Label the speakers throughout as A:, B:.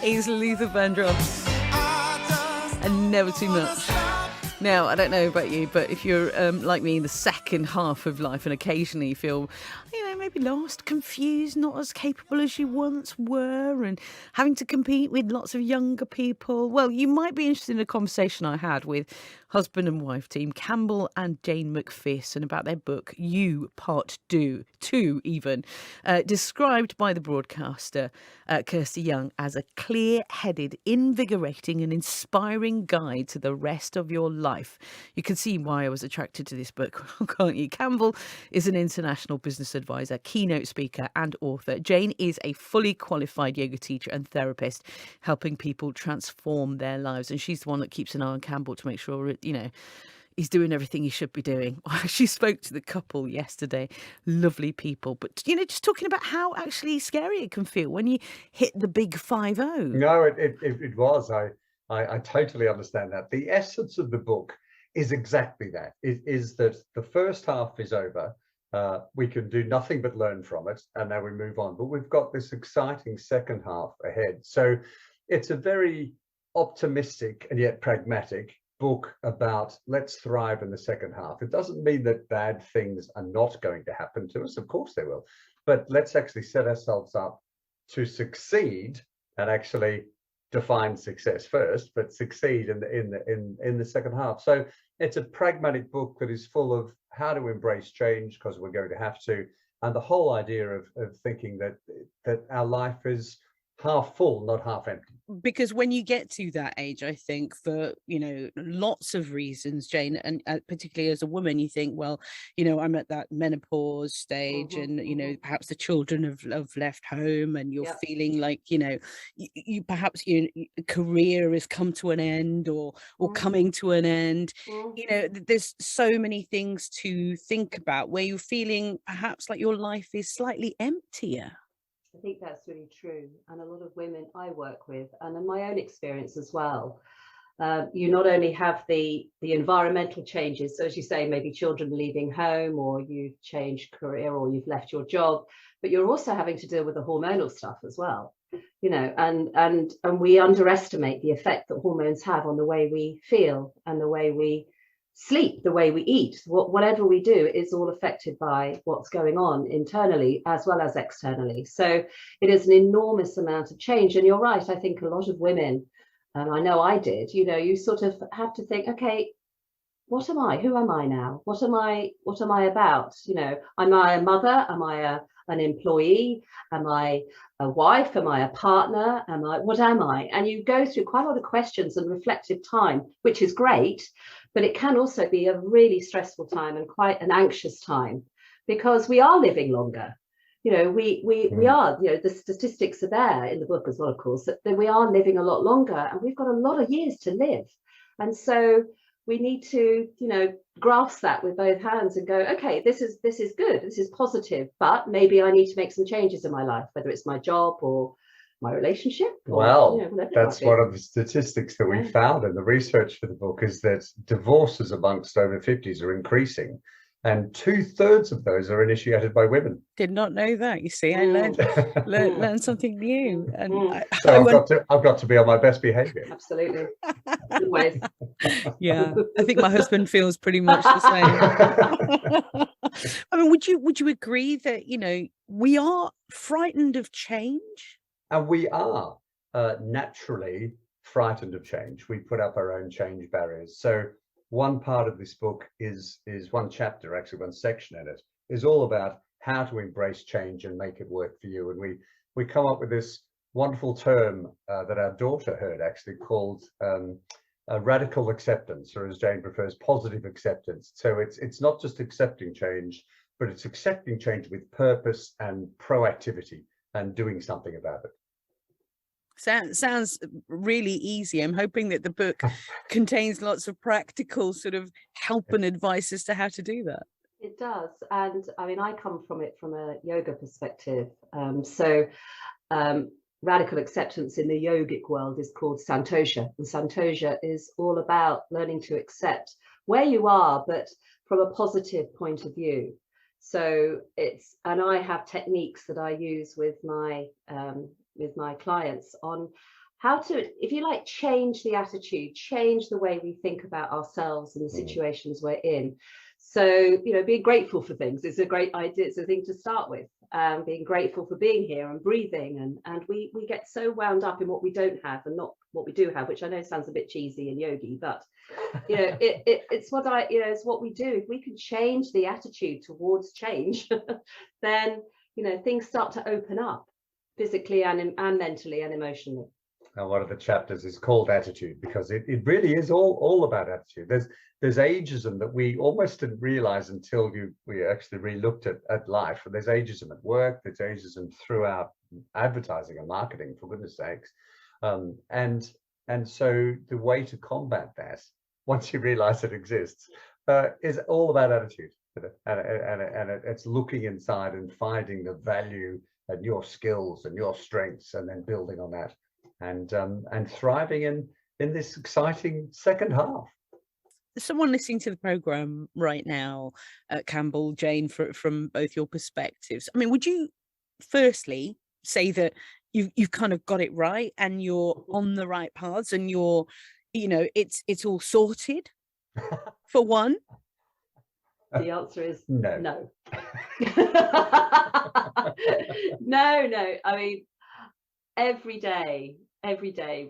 A: is Luther Vandross, and never too much. Now, I don't know about you, but if you're like me in the second half of life and occasionally feel, maybe lost, confused, not as capable as you once were, and having to compete with lots of younger people, well, you might be interested in a conversation I had with husband and wife team Campbell and Jane McPherson about their book, You Part 2 even, described by the broadcaster Kirsty Young as a clear-headed, invigorating and inspiring guide to the rest of your life. You can see why I was attracted to this book, can't you? Campbell is an international business advisor, keynote speaker and author. Jane is a fully qualified yoga teacher and therapist, helping people transform their lives. And she's the one that keeps an eye on Campbell to make sure, he's doing everything he should be doing. She spoke to the couple yesterday. Lovely people. But, just talking about how actually scary it can feel when you hit the big 50.
B: No, it was. I totally understand that. The essence of the book is exactly that. It is that the first half is over. We can do nothing but learn from it, and now we move on. But we've got this exciting second half ahead. So it's a very optimistic and yet pragmatic book about let's thrive in the second half. It doesn't mean that bad things are not going to happen to us. Of course they will. But let's actually set ourselves up to succeed and actually define success first, but succeed in the second half. So it's a pragmatic book that is full of how to embrace change, because we're going to have to, and the whole idea of thinking that our life is half full, not half empty.
A: Because when you get to that age, I think for, lots of reasons, Jane, and particularly as a woman, you think, well, I'm at that menopause stage, and, perhaps the children have left home, and you're feeling like, you perhaps your career has come to an end or coming to an end. There's so many things to think about where you're feeling perhaps like your life is slightly emptier.
C: I think that's really true. And a lot of women I work with, and in my own experience as well, you not only have the environmental changes, so as you say, maybe children leaving home, or you've changed career, or you've left your job, but you're also having to deal with the hormonal stuff as well. And we underestimate the effect that hormones have on the way we feel and the way we sleep, the way we eat. Whatever we do is all affected by what's going on internally as well as externally. So it is an enormous amount of change. And you're right, I think a lot of women, and I know I did, you sort of have to think, okay, what am I? Who am I now? What am I about? Am I a mother? Am I an employee? Am I a wife? Am I a partner? What am I? And you go through quite a lot of questions and reflective time, which is great, but it can also be a really stressful time and quite an anxious time, because we are living longer. We are, the statistics are there in the book as well, of course, that we are living a lot longer, and we've got a lot of years to live. And so we need to, grasp that with both hands and go, okay, this is good, this is positive, but maybe I need to make some changes in my life, whether it's my job or my relationship. Or,
B: that's one of the statistics that we found in the research for the book, is that divorces amongst over 50s are increasing, and 2/3 of those are initiated by women.
A: Did not know that. You see, I learned something new, and
B: I've got to be on my best behaviour.
C: Absolutely. Always.
A: Yeah, I think my husband feels pretty much the same. I mean, would you agree that we are frightened of change?
B: And we are naturally frightened of change. We put up our own change barriers. So one part of this book is one chapter, actually one section in it, is all about how to embrace change and make it work for you. And we come up with this wonderful term that our daughter heard, actually, called radical acceptance, or as Jane prefers, positive acceptance. So it's not just accepting change, but it's accepting change with purpose and proactivity and doing something about it.
A: Sounds really easy. I'm hoping that the book contains lots of practical sort of help and advice as to how to do that.
C: It does. And I mean, I come from it from a yoga perspective. Radical acceptance in the yogic world is called Santosha. And Santosha is all about learning to accept where you are, but from a positive point of view. So and I have techniques that I use with my clients on how to, if you like, change the attitude, change the way we think about ourselves and the situations we're in. So, you know, being grateful for things is a great idea. It's a thing to start with. Being grateful for being here and breathing, and we get so wound up in what we don't have and not what we do have, which I know sounds a bit cheesy and yogi, but you know, it's what it's what we do. If we can change the attitude towards change, then you know, things start to open up physically and mentally and emotionally.
B: And one of the chapters is called Attitude, because it really is all about attitude. There's ageism that we almost didn't realize until we actually re-looked at life. And there's ageism at work, there's ageism throughout advertising and marketing, for goodness sakes. And so the way to combat that, once you realize it exists, is all about attitude. And it's looking inside and finding the value and your skills and your strengths, and then building on that, and thriving in this exciting second half.
A: Someone listening to the program right now, Campbell, Jane, from both your perspectives, I mean, would you firstly say that you've kind of got it right and you're on the right paths and you're, you know, it's all sorted for one?
C: The answer is
B: no.
C: No. No. I mean, every day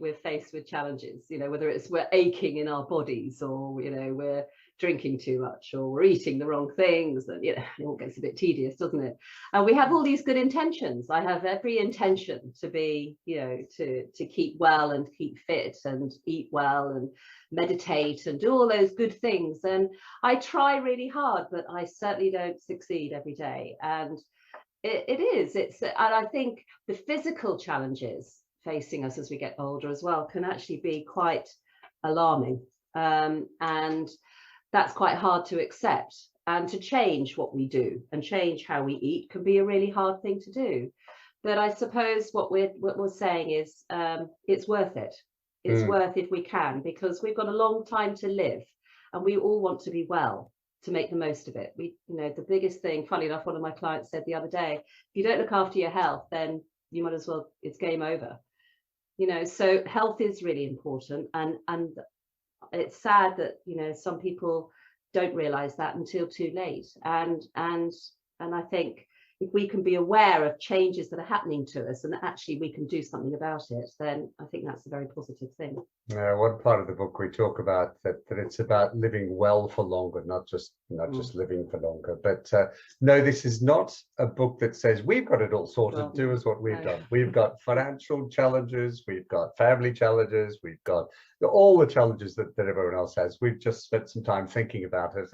C: we're faced with challenges, you know, whether it's we're aching in our bodies, or you know, we're drinking too much, or we're eating the wrong things, and you know, it all gets a bit tedious, doesn't it? And we have all these good intentions. I have every intention to be, you know, to keep well and keep fit and eat well and meditate and do all those good things, and I try really hard, but I certainly don't succeed every day. And it's and I think the physical challenges facing us as we get older as well can actually be quite alarming, and that's quite hard to accept, and to change what we do and change how we eat can be a really hard thing to do. But I suppose what we're saying is it's worth it. It's worth if we can, because we've got a long time to live and we all want to be well, to make the most of it. We, you know, the biggest thing, funny enough, one of my clients said the other day, if you don't look after your health, then you might as well, it's game over. You know, so health is really important, and it's sad that, you know, some people don't realize that until too late. And I think if we can be aware of changes that are happening to us and that actually we can do something about it, then I think that's a very positive thing.
B: One part of the book we talk about that it's about living well for longer, not just living for longer. But no, this is not a book that says we've got it all sorted. Well, do as what we've done. We've got financial challenges, we've got family challenges, we've got all the challenges that everyone else has. We've just spent some time thinking about it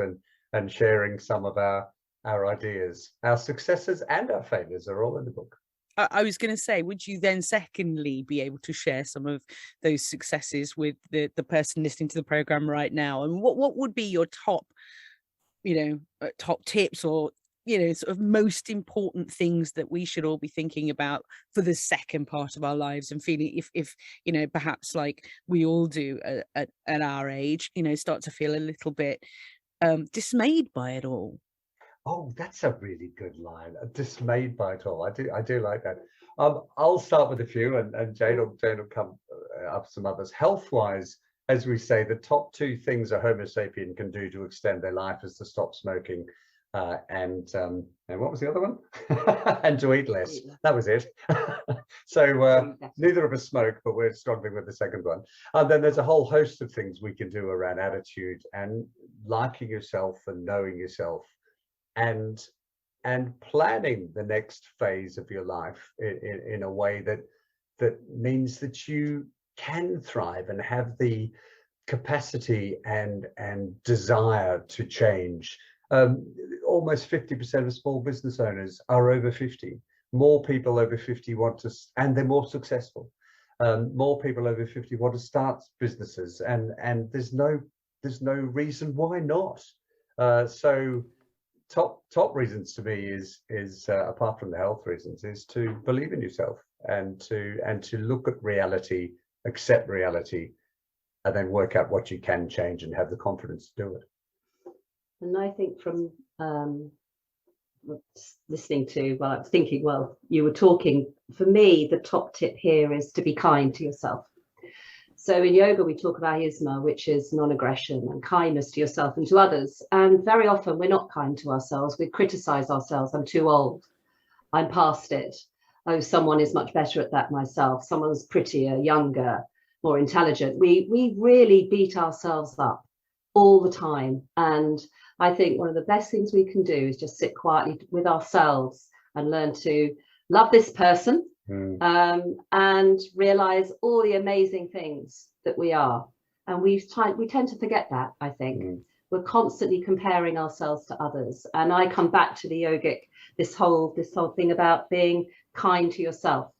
B: and sharing some of our ideas. Our successes and our failures are all in the book.
A: I was going to say, would you then secondly be able to share some of those successes with the person listening to the program right now? And what would be your top, you know, top tips, or, you know, sort of most important things that we should all be thinking about for the second part of our lives, and feeling if you know, perhaps like we all do at our age, you know, start to feel a little bit dismayed by it all?
B: Oh, that's a really good line. Dismayed by it all. I do like that. I'll start with a few, and Jane will come up some others. Health-wise, as we say, the top two things a Homo sapien can do to extend their life is to stop smoking, and what was the other one? And to eat less. That was it. So neither of us smoke, but we're struggling with the second one. And then there's a whole host of things we can do around attitude and liking yourself and knowing yourself, and planning the next phase of your life in a way that means that you can thrive and have the capacity and desire to change. Almost 50% of small business owners are over 50. More people over 50 want to, and they're more successful. More people over 50 want to start businesses, and there's no reason why not. So top reasons to me is apart from the health reasons, is to believe in yourself and to look at reality, accept reality, and then work out what you can change and have the confidence to do it.
C: And I think from listening to, well, I'm thinking, well, you were talking, for me, the top tip here is to be kind to yourself. So in yoga, we talk about isma, which is non-aggression and kindness to yourself and to others. And very often we're not kind to ourselves. We criticize ourselves. I'm too old. I'm past it. Oh, someone is much better at that myself. Someone's prettier, younger, more intelligent. We really beat ourselves up all the time. And I think one of the best things we can do is just sit quietly with ourselves and learn to love this person, and realize all the amazing things that we are. And we tend to forget that, I think. We're constantly comparing ourselves to others. And I come back to the yogic, this whole thing about being kind to yourself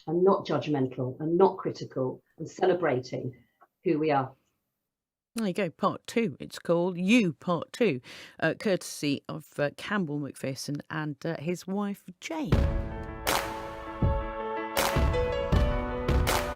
C: and not judgmental and not critical and celebrating who we are.
A: There you go, part 2. It's called You Part 2, courtesy of Campbell McPherson and his wife Jane.